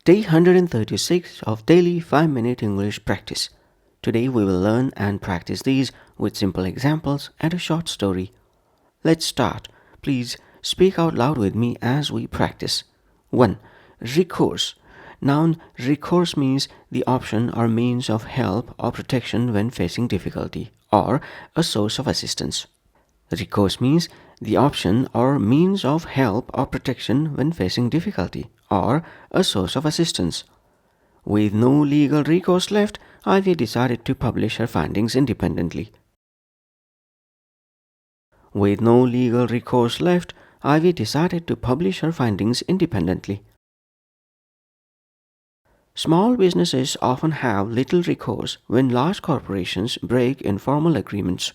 Day 136 of daily 5-minute English practice. Today we will learn and practice these with simple examples and a short story. Let's start. Please speak out loud with me as we practice. 1. Recourse. Noun recourse means the option or means of help or protection when facing difficulty, or a source of assistance. Recourse means the option or means of help or protection when facing difficulty, or a source of assistance. With no legal recourse left, Ivy decided to publish her findings independently. With no legal recourse left, Ivy decided to publish her findings independently. Small businesses often have little recourse when large corporations break informal agreements.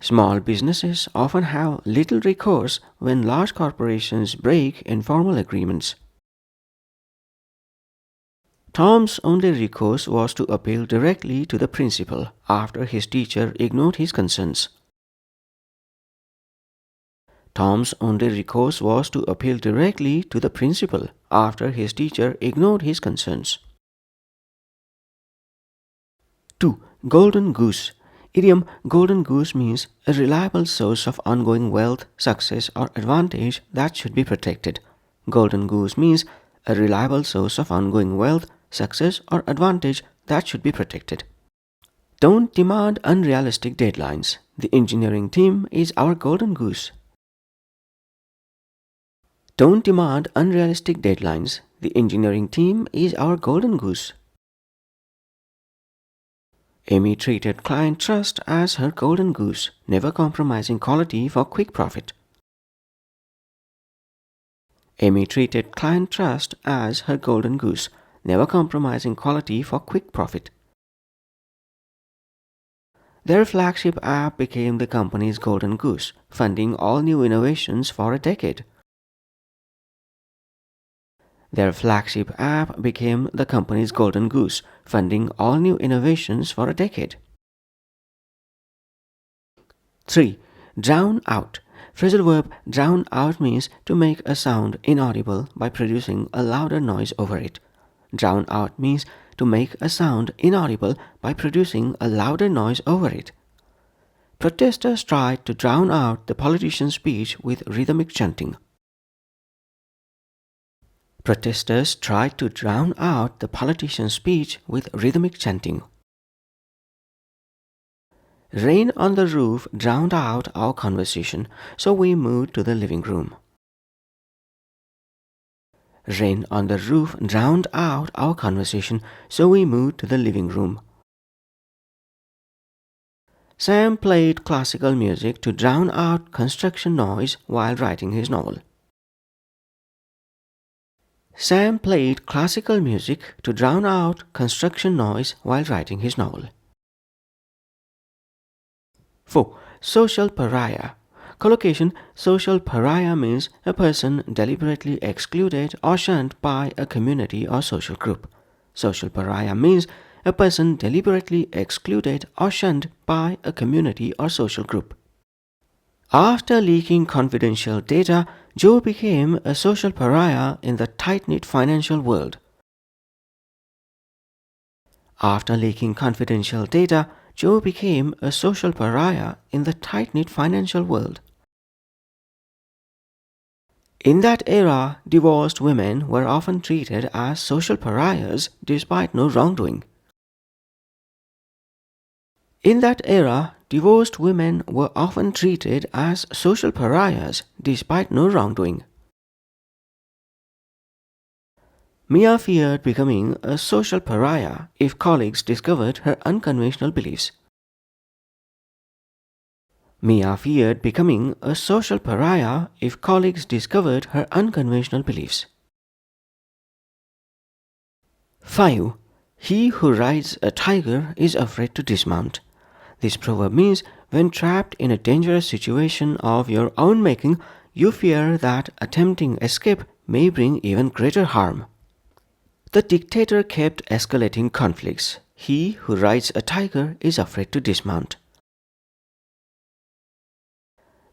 Small businesses often have little recourse when large corporations break informal agreements. Tom's only recourse was to appeal directly to the principal after his teacher ignored his concerns. Tom's only recourse was to appeal directly to the principal after his teacher ignored his concerns. 2. Golden goose. Idiom golden goose means a reliable source of ongoing wealth, success, or advantage that should be protected. Golden goose means a reliable source of ongoing wealth, success, or advantage that should be protected. Don't demand unrealistic deadlines. The engineering team is our golden goose. Don't demand unrealistic deadlines. The engineering team is our golden goose. Amy treated client trust as her golden goose, never compromising quality for quick profit. Amy treated client trust as her golden goose, never compromising quality for quick profit. Their flagship app became the company's golden goose, funding all new innovations for a decade. Their flagship app became the company's golden goose, funding all new innovations for a decade. 3. Drown out. Phrasal verb drown out means to make a sound inaudible by producing a louder noise over it. Drown out means to make a sound inaudible by producing a louder noise over it. Protesters tried to drown out the politician's speech with rhythmic chanting. Protesters tried to drown out the politician's speech with rhythmic chanting. Rain on the roof drowned out our conversation, so we moved to the living room. Rain on the roof drowned out our conversation, so we moved to the living room. Sam played classical music to drown out construction noise while writing his novel. Sam played classical music to drown out construction noise while writing his novel. 4. Social pariah. Collocation. Social pariah means a person deliberately excluded or shunned by a community or social group. Social pariah means a person deliberately excluded or shunned by a community or social group. After leaking confidential data, Joe became a social pariah in the tight-knit financial world. After leaking confidential data, Joe became a social pariah in the tight-knit financial world. In that era, divorced women were often treated as social pariahs despite no wrongdoing. In that era, divorced women were often treated as social pariahs despite no wrongdoing. Mia feared becoming a social pariah if colleagues discovered her unconventional beliefs. Mia feared becoming a social pariah if colleagues discovered her unconventional beliefs. 5. He who rides a tiger is afraid to dismount. This proverb means when trapped in a dangerous situation of your own making, you fear that attempting escape may bring even greater harm. The dictator kept escalating conflicts. He who rides a tiger is afraid to dismount.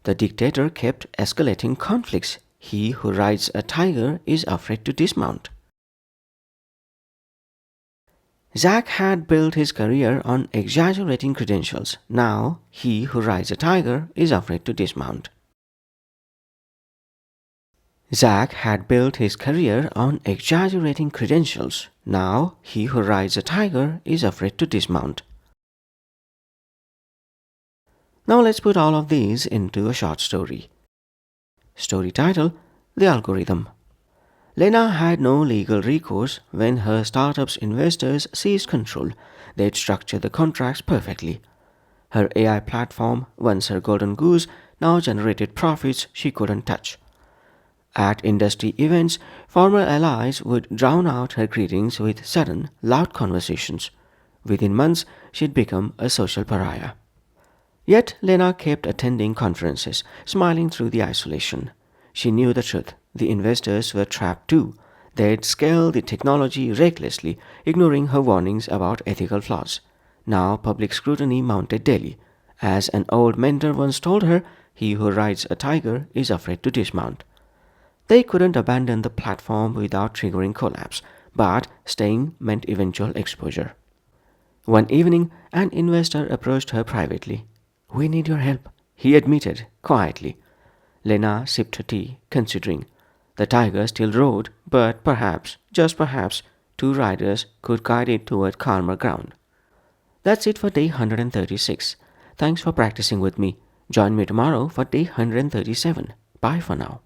The dictator kept escalating conflicts. he who rides a tiger is afraid to dismount. Zach had built his career on exaggerating credentials. Now, he who rides a tiger is afraid to dismount. Zach had built his career on exaggerating credentials. Now, he who rides a tiger is afraid to dismount. Now let's put all of these into a short story. Story title: The Algorithm. Lena had no legal recourse when her startup's investors seized control. They'd structured the contracts perfectly. Her AI platform, once her golden goose, now generated profits she couldn't touch. At industry events, former allies would drown out her greetings with sudden, loud conversations. Within months, she'd become a social pariah. Yet Lena kept attending conferences, smiling through the isolation. She knew the truth. The investors were trapped too. They'd scaled the technology recklessly, ignoring her warnings about ethical flaws. Now public scrutiny mounted daily. As an old mentor once told her, he who rides a tiger is afraid to dismount. They couldn't abandon the platform without triggering collapse, but staying meant eventual exposure. One evening, an investor approached her privately. "We need your help," he admitted quietly. Lena sipped her tea, considering. The tiger still roared, but perhaps, just perhaps, two riders could guide it toward calmer ground. That's it for day 136. Thanks for practicing with me. Join me tomorrow for day 137. Bye for now.